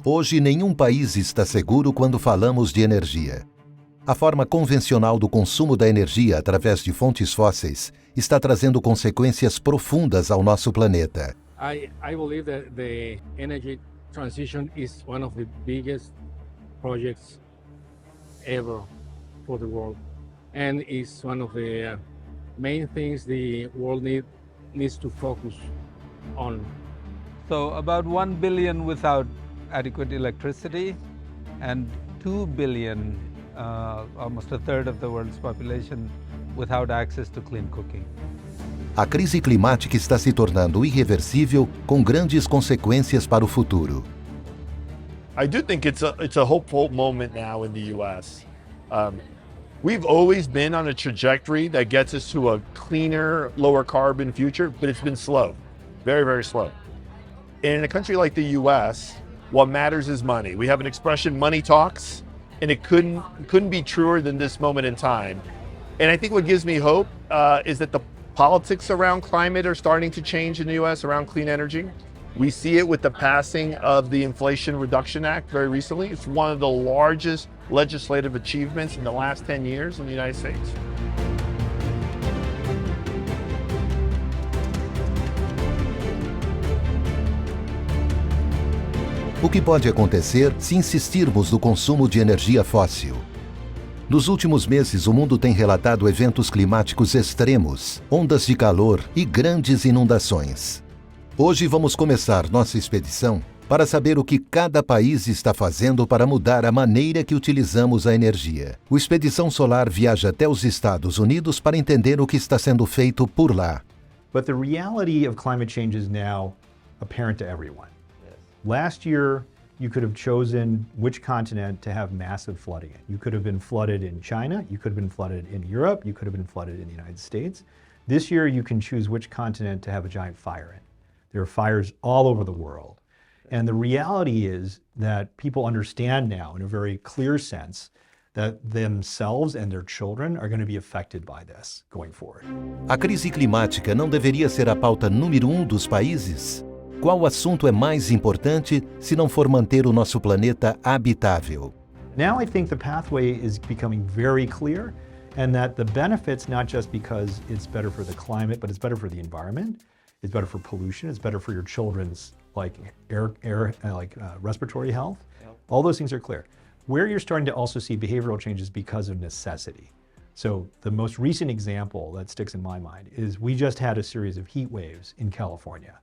Hoje, nenhum país está seguro quando falamos de energia. A forma convencional do consumo da energia através de fontes fósseis está trazendo consequências profundas ao nosso planeta. I believe that the energy transition is one of the biggest projects ever for the world, and is one of the main things the world needs to focus on. So about 1 billion without adequate electricity, and 2 billion, almost a third of the world's population, without access to clean cooking. A crise climática está se tornando irreversível, com grandes consequências para o futuro. I do think it's a hopeful moment now in the U.S. We've always been on a trajectory that gets us to a cleaner, lower carbon future, but it's been slow, very, very slow. And in a country like the U.S., what matters is money. We have an expression, money talks, and it couldn't be truer than this moment in time. And I think what gives me hope is that the politics around climate are starting to change in the U.S. around clean energy. We see it with the passing of the Inflation Reduction Act very recently. It's one of the largest legislative achievements in the last 10 years in the United States. O que pode acontecer se insistirmos no consumo de energia fóssil? Nos últimos meses, o mundo tem relatado eventos climáticos extremos, ondas de calor e grandes inundações. Hoje vamos começar nossa expedição para saber o que cada país está fazendo para mudar a maneira que utilizamos a energia. O Expedição Solar viaja até os Estados Unidos para entender o que está sendo feito por lá. But the reality of climate change is now apparent to everyone. Last year, you could have chosen which continent to have massive flooding in. You could have been flooded in China, you could have been flooded in Europe, you could have been flooded in the United States. This year, you can choose which continent to have a giant fire in. There are fires all over the world. And the reality is that people understand now in a very clear sense that themselves and their children are going to be affected by this going forward. A crise climática não deveria ser a pauta número 1 dos países? Qual assunto é mais importante se não for manter o nosso planeta habitável? Now I think the pathway is becoming very clear, and that the benefits, not just because it's better for the climate, but it's better for the environment, it's better for pollution, it's better for your children's respiratory health. All those things are clear. Where you're starting to also see behavioral changes because of necessity. So the most recent example that sticks in my mind is we just had a series of heat waves in California.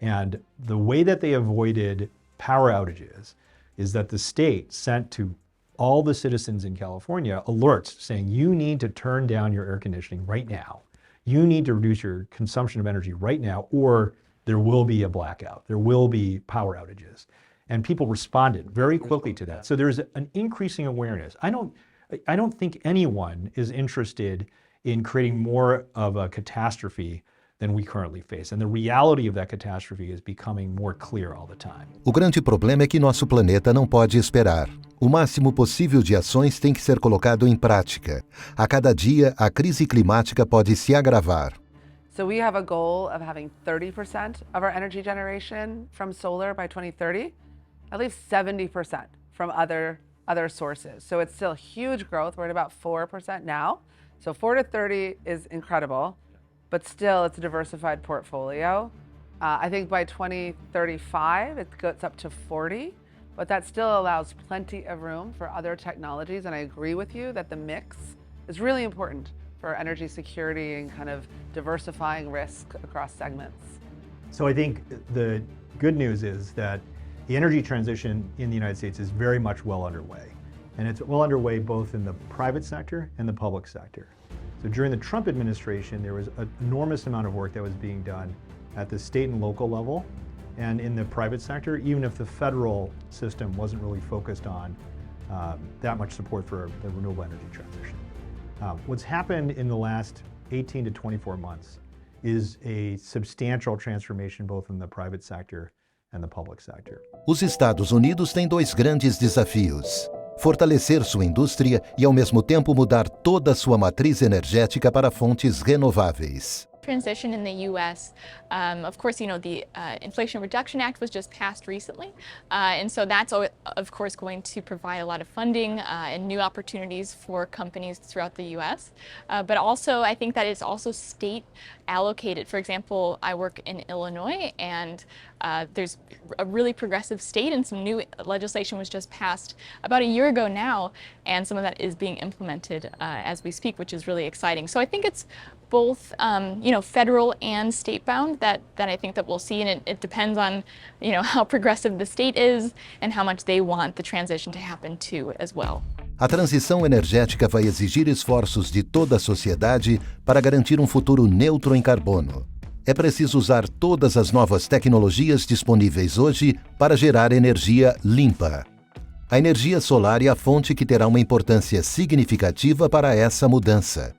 And the way that they avoided power outages is that the state sent to all the citizens in California alerts saying, you need to turn down your air conditioning right now. You need to reduce your consumption of energy right now, or there will be a blackout. There will be power outages. And people responded very quickly to that. So there's an increasing awareness. I don't think anyone is interested in creating more of a catastrophe than we currently face. And the reality of that catastrophe is becoming more clear all the time. O grande problema é que nosso planeta não pode esperar. O máximo possível de ações tem que ser colocado em prática. A cada dia, a crise climática pode se agravar. So we have a goal of having 30% of our energy generation from solar by 2030, at least 70% from other sources. So it's still huge growth. We're at about 4% now. So 4 to 30 is incredible. But still, it's a diversified portfolio. I think by 2035, it goes up to 40, but that still allows plenty of room for other technologies. And I agree with you that the mix is really important for energy security and kind of diversifying risk across segments. So I think the good news is that the energy transition in the United States is very much well underway. And it's well underway both in the private sector and the public sector. So during the Trump administration, there was an enormous amount of work that was being done at the state and local level and in the private sector, even if the federal system wasn't really focused on that much support for the renewable energy transition. What's happened in the last 18 to 24 months is a substantial transformation both in the private sector and the public sector. Os Estados Unidos têm 2 grandes desafios: fortalecer sua indústria e, ao mesmo tempo, mudar toda a sua matriz energética para fontes renováveis. Transition in the U.S. Of course, the Inflation Reduction Act was just passed recently, and so that's of course going to provide a lot of funding and new opportunities for companies throughout the U.S. But also, I think that it's also state allocated. For example, I work in Illinois, and there's a really progressive state, and some new legislation was just passed about a year ago now, and some of that is being implemented as we speak, which is really exciting. So I think it's both, federal and state-bound that I think that we'll see, and it depends on, how progressive the state is and how much they want the transition to happen too as well. A transição energética vai exigir esforços de toda a sociedade para garantir um futuro neutro em carbono. É preciso usar todas as novas tecnologias disponíveis hoje para gerar energia limpa. A energia solar é a fonte que terá uma importância significativa para essa mudança.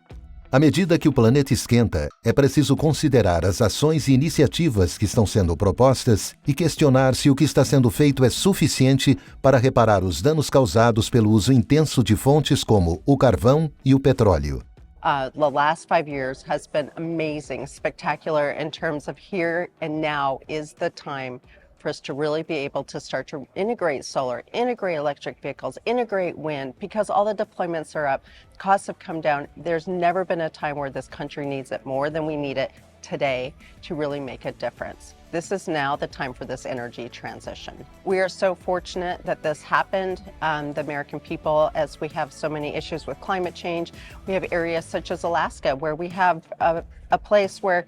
À medida que o planeta esquenta, é preciso considerar as ações e iniciativas que estão sendo propostas e questionar se o que está sendo feito é suficiente para reparar os danos causados pelo uso intenso de fontes como o carvão e o petróleo. The last 5 years has been amazing, spectacular in terms of here and now is the time for us to really be able to start to integrate solar, integrate electric vehicles, integrate wind, because all the deployments are up, costs have come down. There's never been a time where this country needs it more than we need it today to really make a difference. This is now the time for this energy transition. We are so fortunate that this happened. The American people, as we have so many issues with climate change, we have areas such as Alaska where we have a place where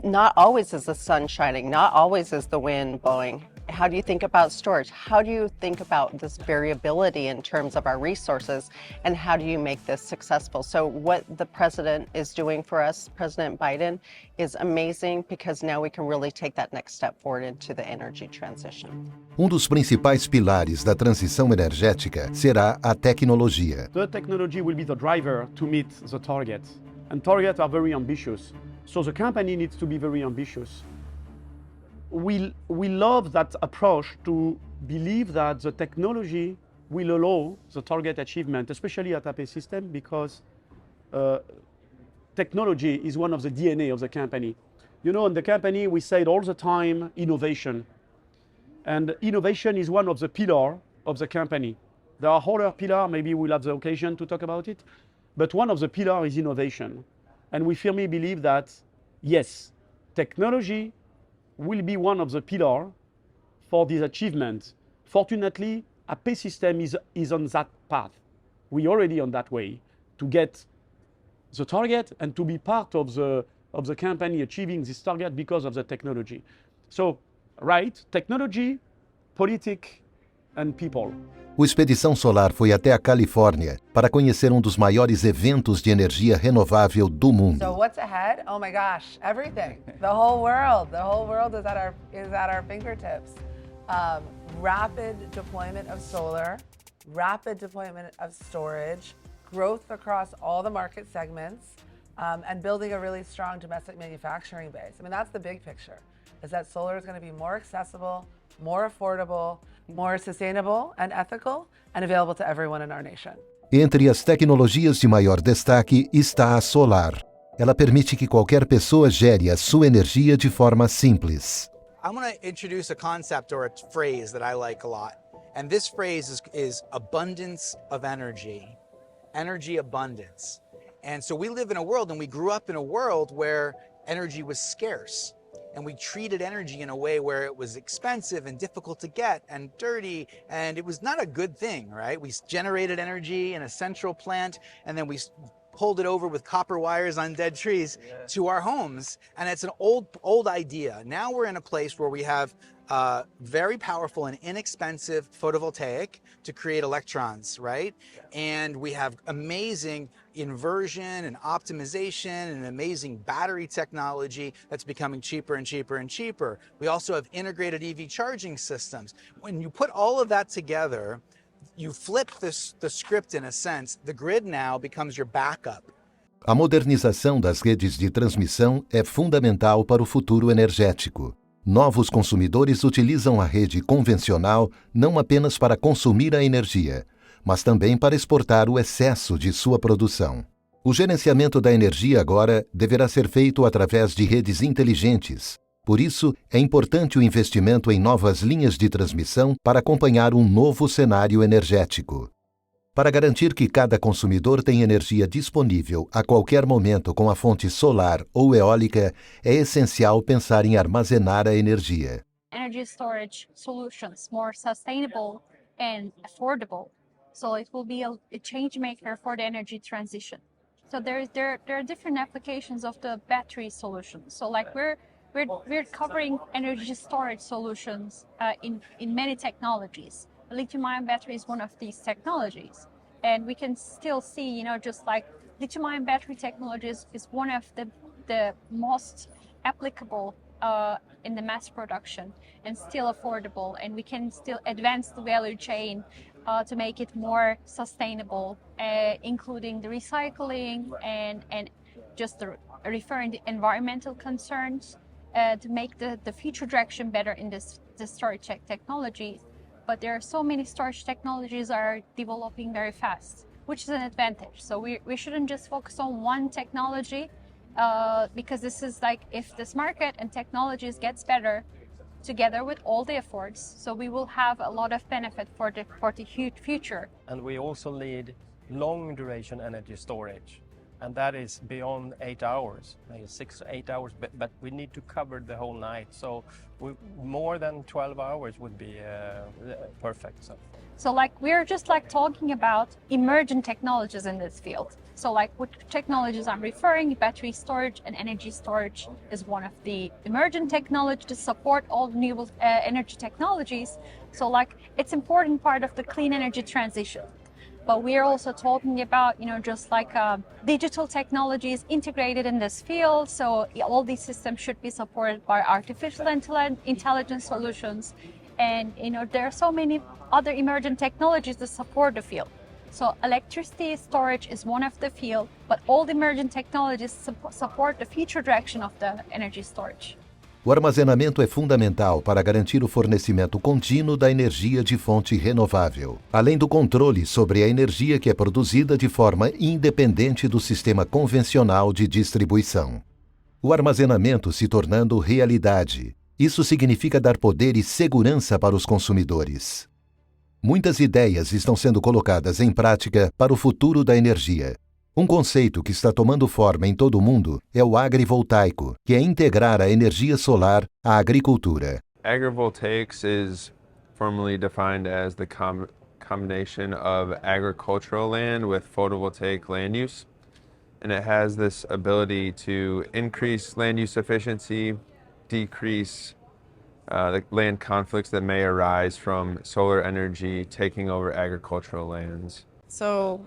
not always is the sun shining, not always is the wind blowing. How do you think about storage? How do you think about this variability in terms of our resources, and how do you make this successful? So what the president is doing for us, President Biden, is amazing, because now we can really take that next step forward into the energy transition. Dos principais pilares da transição energética será a tecnologia. The technology will be the driver to meet the targets, and targets are very ambitious. So the company needs to be very ambitious. We love that approach to believe that the technology will allow the target achievement, especially at AP System, because technology is one of the DNA of the company. In the company, we say it all the time, innovation. And innovation is one of the pillars of the company. There are other pillars, maybe we'll have the occasion to talk about it, but one of the pillars is innovation. And we firmly believe that, yes, technology will be one of the pillars for this achievement. Fortunately, AP System is on that path. We're already on that way to get the target and to be part of the company achieving this target because of the technology. So, right, technology, politics, and people. O Expedição Solar foi até a Califórnia para conhecer dos maiores eventos de energia renovável do mundo. So what's ahead? Oh my gosh, everything. The whole world is at our fingertips. Rapid deployment of solar, rapid deployment of storage, growth across all the market segments, and building a really strong domestic manufacturing base. I mean, that's the big picture, is that solar is going to be more accessible, more affordable, more sustainable and ethical, and available to everyone in our nation. Entre as tecnologias de maior destaque está a solar. Ela permite que qualquer pessoa gere a sua energia de forma simples. I'm going to introduce a concept or a phrase that I like a lot. And this phrase is abundance of energy. Energy abundance. And so we live in a world, and we grew up in a world where energy was scarce. And we treated energy in a way where it was expensive and difficult to get and dirty, and it was not a good thing, right? We generated energy in a central plant, and then we pulled it over with copper wires on dead trees to our homes. And it's an old idea. Now we're in a place where we have very powerful and inexpensive photovoltaic to create electrons, right? And we have amazing inversion and optimization and amazing battery technology that's becoming cheaper and cheaper and cheaper. We also have integrated EV charging systems. When you put all of that together, you flip the script in a sense. The grid now becomes your backup. A modernização das redes de transmissão é fundamental para o futuro energético. Novos consumidores utilizam a rede convencional não apenas para consumir a energia, mas também para exportar o excesso de sua produção. O gerenciamento da energia agora deverá ser feito através de redes inteligentes. Por isso, é importante o investimento em novas linhas de transmissão para acompanhar um novo cenário energético. Para garantir que cada consumidor tem energia disponível a qualquer momento com a fonte solar ou eólica, é essencial pensar em armazenar a energia. Energy storage solutions more sustainable and affordable. So it will be a change maker for the energy transition. So there are different applications of the battery solutions. So like we're covering energy storage solutions in many technologies. Lithium-ion battery is one of these technologies, and we can still see, just like lithium-ion battery technologies is one of the most applicable in the mass production and still affordable, and we can still advance the value chain to make it more sustainable, including the recycling and just referring the environmental concerns to make the future direction better in the storage technology. But there are so many storage technologies are developing very fast, which is an advantage. So we shouldn't just focus on one technology because this is like if this market and technologies gets better together with all the efforts, so we will have a lot of benefit for the future. And we also need long duration energy storage, and that is beyond 8 hours, maybe 6 to 8 hours, but we need to cover the whole night. So more than 12 hours would be perfect. So like we're just like talking about emerging technologies in this field. So like what technologies I'm referring, battery storage and energy storage is one of the emerging technologies to support all renewable energy technologies. So like it's important part of the clean energy transition. But we are also talking about, just like digital technologies integrated in this field. So all these systems should be supported by artificial intelligence solutions. And, there are so many other emerging technologies that support the field. So electricity storage is one of the field, but all the emerging technologies support the future direction of the energy storage. O armazenamento é fundamental para garantir o fornecimento contínuo da energia de fonte renovável, além do controle sobre a energia que é produzida de forma independente do sistema convencional de distribuição. O armazenamento se tornando realidade. Isso significa dar poder e segurança para os consumidores. Muitas ideias estão sendo colocadas em prática para o futuro da energia. Um conceito que está tomando forma em todo o mundo é o agrivoltaico, que é integrar a energia solar à agricultura. Agrivoltaics is formally defined as the combination of agricultural land with photovoltaic land use. And it has this ability to increase land use efficiency, decrease the land conflicts that may arise from solar energy taking over agricultural lands. So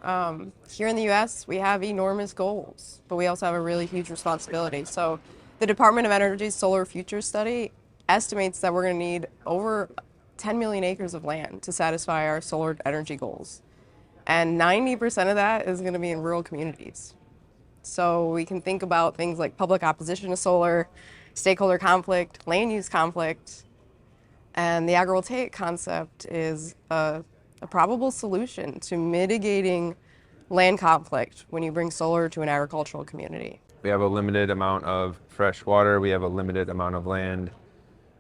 here in the U.S., we have enormous goals, but we also have a really huge responsibility. So the Department of Energy's Solar Futures Study estimates that we're going to need over 10 million acres of land to satisfy our solar energy goals. And 90% of that is going to be in rural communities. So we can think about things like public opposition to solar, stakeholder conflict, land use conflict, and the agrivoltaic concept is a probable solution to mitigating land conflict when you bring solar to an agricultural community. We have a limited amount of fresh water, we have a limited amount of land,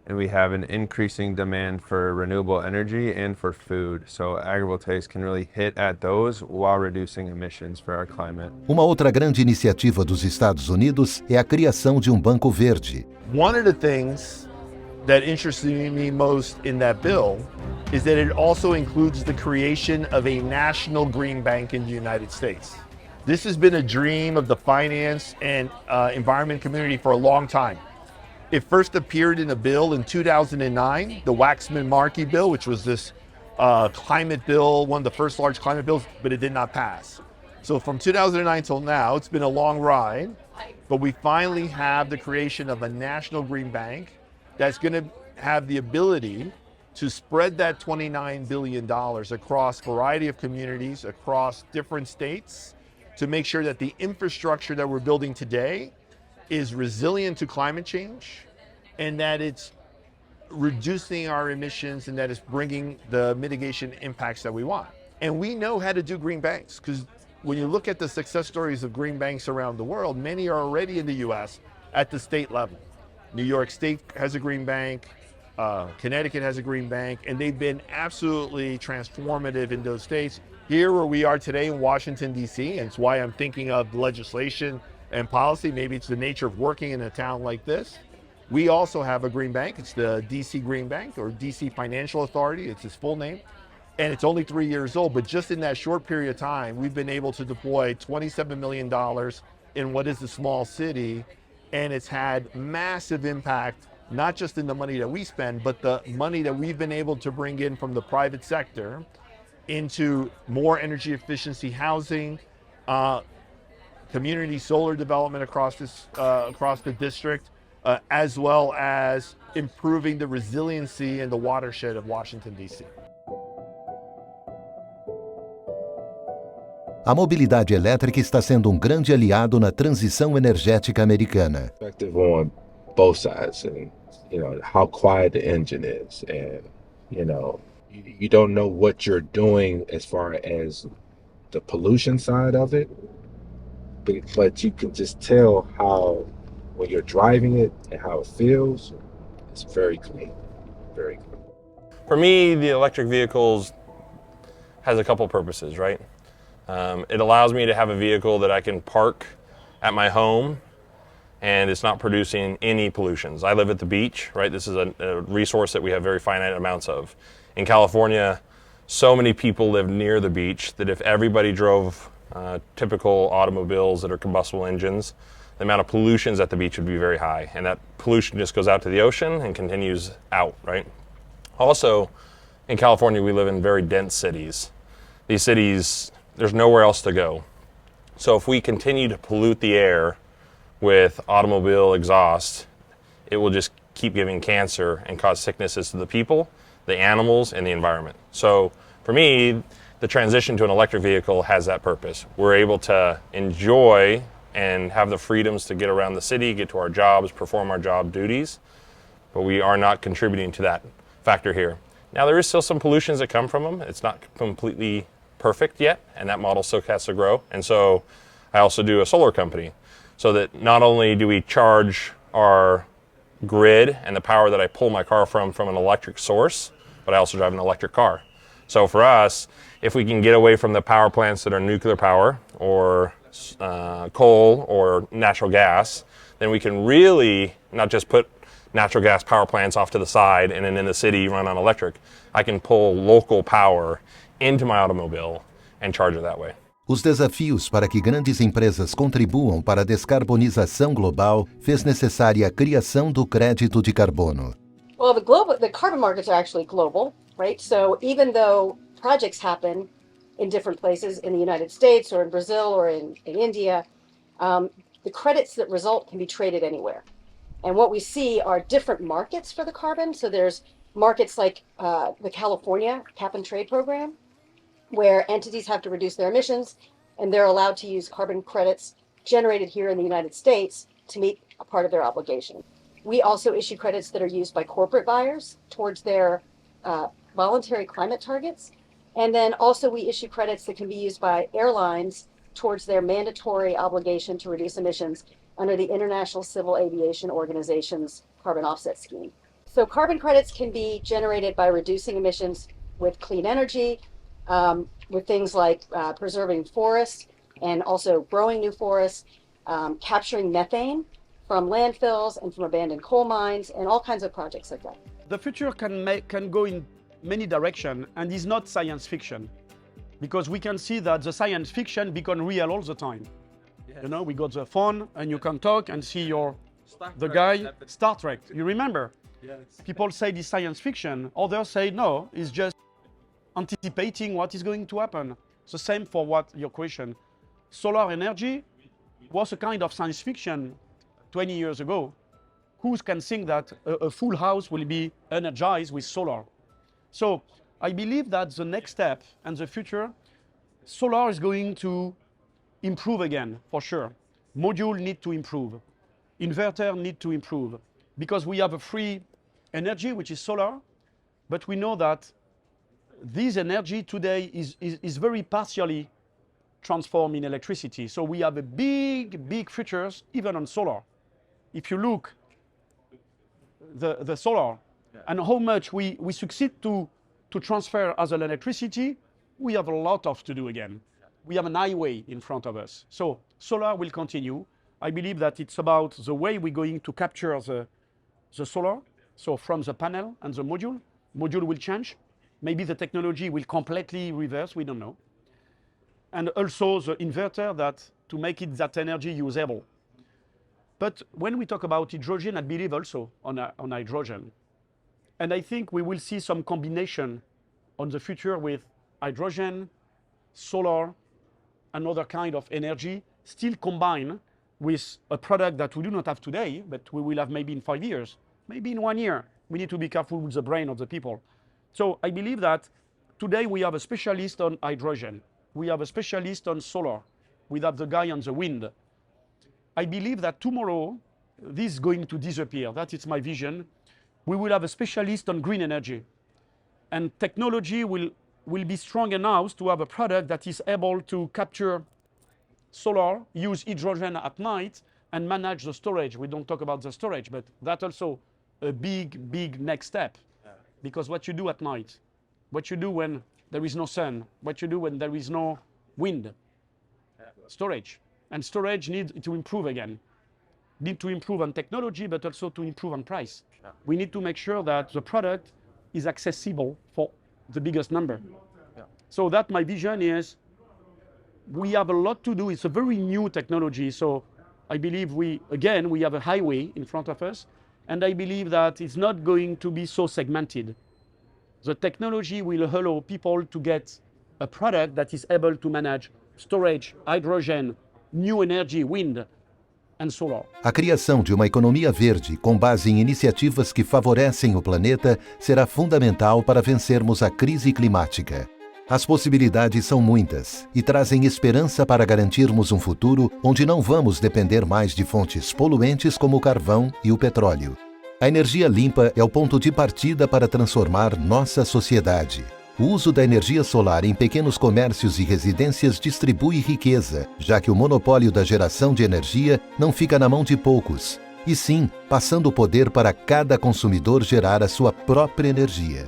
and we have an increasing demand for renewable energy and for food. So agrivoltaics can really hit at those while reducing emissions for our climate. Uma outra grande iniciativa dos Estados Unidos é a criação de um banco verde. One of the things that interests me most in that bill is that it also includes the creation of a national green bank in the United States. This has been a dream of the finance and environment community for a long time. It first appeared in a bill in 2009, the Waxman-Markey bill, which was this climate bill, one of the first large climate bills, but it did not pass. So from 2009 till now, it's been a long ride, but we finally have the creation of a national green bank that's going to have the ability to spread that $29 billion across a variety of communities, across different states, to make sure that the infrastructure that we're building today is resilient to climate change, and that it's reducing our emissions, and that it's bringing the mitigation impacts that we want. And we know how to do green banks, because when you look at the success stories of green banks around the world, many are already in the US at the state level. New York State has a green bank, Connecticut has a green bank, and they've been absolutely transformative in those states. Here where we are today in Washington, D.C., and it's why I'm thinking of legislation and policy, maybe it's the nature of working in a town like this. We also have a green bank. It's the DC Green Bank, or DC Financial Authority. It's its full name. And it's only 3 years old, but just in that short period of time, we've been able to deploy $27 million in what is a small city. And it's had massive impact, not just in the money that we spend, but the money that we've been able to bring in from the private sector into more energy efficiency housing, community solar development across the district, as well as improving the resiliency in the watershed of Washington, D.C. A mobilidade elétrica está sendo grande aliado na transição energética americana. On both sides, and how quiet the engine is, and you don't know what you're doing as far as the pollution side of it, but you can just tell how, when you're driving it and how it feels, it's very clean, very clean. For me, the electric vehicles has a couple purposes, right? It allows me to have a vehicle that I can park at my home and it's not producing any pollutions. I live at the beach, right? This is a resource that we have very finite amounts of. In California, so many people live near the beach that if everybody drove typical automobiles that are combustible engines, the amount of pollutions at the beach would be very high. And that pollution just goes out to the ocean and continues out, right? Also, in California, we live in very dense cities. These cities, there's nowhere else to go. So if we continue to pollute the air with automobile exhaust, it will just keep giving cancer and cause sicknesses to the people, the animals, and the environment. So for me, the transition to an electric vehicle has that purpose. We're able to enjoy and have the freedoms to get around the city, get to our jobs, perform our job duties, but we are not contributing to that factor here. Now there is still some pollutions that come from them. It's not completely perfect yet, and that model still has to grow. And so I also do a solar company, so that not only do we charge our grid and the power that I pull my car from an electric source, but I also drive an electric car. So for us, if we can get away from the power plants that are nuclear power or coal or natural gas, then we can really not just put natural gas power plants off to the side and then in the city run on electric. I can pull local power into my automobile and charge it that way. Os desafios para que grandes empresas contribuam para a descarbonização global fez necessária a criação do crédito de carbono. Well, the carbon markets are actually global, right? So even though projects happen in different places in the United States or in Brazil or in India, the credits that result can be traded anywhere. And what we see are different markets for the carbon. So there's markets like the California Cap and Trade Program, where entities have to reduce their emissions and they're allowed to use carbon credits generated here in the United States to meet a part of their obligation. We also issue credits that are used by corporate buyers towards their voluntary climate targets. And then also we issue credits that can be used by airlines towards their mandatory obligation to reduce emissions under the International Civil Aviation Organization's carbon offset scheme. So carbon credits can be generated by reducing emissions with clean energy, with things like preserving forests and also growing new forests, capturing methane from landfills and from abandoned coal mines, and all kinds of projects like that. The future can go in many directions and is not science fiction, because we can see that the science fiction become real all the time. Yes. You know, we got the phone and you can talk and see the guy, Star Trek, you remember? Yes. People say this science fiction, others say no, it's just anticipating what is going to happen. It's the same for what your question. Solar energy was a kind of science fiction 20 years ago. Who can think that a full house will be energized with solar? So I believe that the next step and the future, solar is going to improve again, for sure. Module need to improve. Inverter need to improve, because we have a free energy, which is solar, but we know that this energy today is very partially transform in electricity. So we have a big futures even on solar. If you look the solar and how much we succeed to transfer as an electricity, we have a lot of to do again. We have an highway in front of us. So solar will continue. I believe that it's about the way we're going to capture the solar. So from the panel and the module will change. Maybe the technology will completely reverse, we don't know. And also the inverter to make it that energy usable. But when we talk about hydrogen, I believe also on hydrogen. And I think we will see some combination on the future with hydrogen, solar, and other kind of energy, still combined with a product that we do not have today, but we will have maybe in 5 years, maybe in 1 year. We need to be careful with the brain of the people. So I believe that today we have a specialist on hydrogen. We have a specialist on solar. We have the guy on the wind. I believe that tomorrow, this is going to disappear. That is my vision. We will have a specialist on green energy. And technology will be strong enough to have a product that is able to capture solar, use hydrogen at night, and manage the storage. We don't talk about the storage, but that's also a big next step. Because what you do at night, what you do when there is no sun, what you do when there is no wind, storage. And storage needs to improve again. Need to improve on technology, but also to improve on price. We need to make sure that the product is accessible for the biggest number. So that my vision is, we have a lot to do. It's a very new technology. So I believe we have a highway in front of us. And I believe that it's not going to be so segmented. The technology will allow people to get a product that is able to manage storage, hydrogen, new energy, wind, and solar. A criação de uma economia verde com base em iniciativas que favorecem o planeta será fundamental para vencermos a crise climática. As possibilidades são muitas e trazem esperança para garantirmos um futuro onde não vamos depender mais de fontes poluentes como o carvão e o petróleo. A energia limpa é o ponto de partida para transformar nossa sociedade. O uso da energia solar em pequenos comércios e residências distribui riqueza, já que o monopólio da geração de energia não fica na mão de poucos, e sim passando o poder para cada consumidor gerar a sua própria energia.